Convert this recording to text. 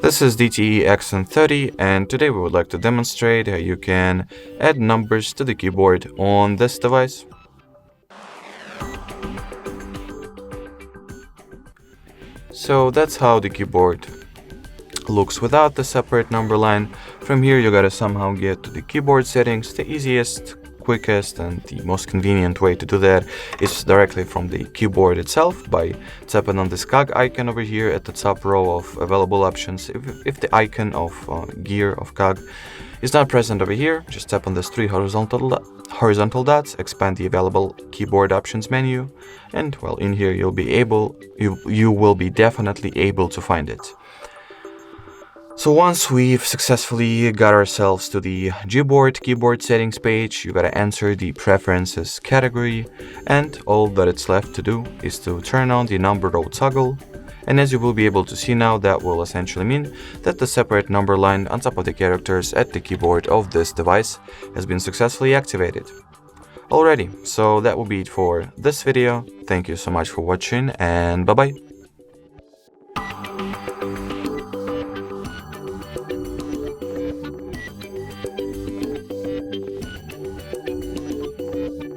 This is ZTE Axon 30, and today we would like to demonstrate how you can add numbers to the keyboard on this device. So that's how the keyboard looks without the separate number line. From here you gotta somehow get to the keyboard settings. The easiest, quickest and the most convenient way to do that is directly from the keyboard itself by tapping on this cog icon over here at the top row of available options. If the icon of gear of cog is not present over here, just tap on these three horizontal dots, expand the available keyboard options menu, and well, in here you will be definitely able to find it. So once we've successfully got ourselves to the Gboard keyboard settings page, you gotta enter the preferences category, and all that it's left to do is to turn on the number row toggle. And as you will be able to see now, that will essentially mean that the separate number line on top of the characters at the keyboard of this device has been successfully activated. Alrighty, so that will be it for this video. Thank you so much for watching, and bye bye.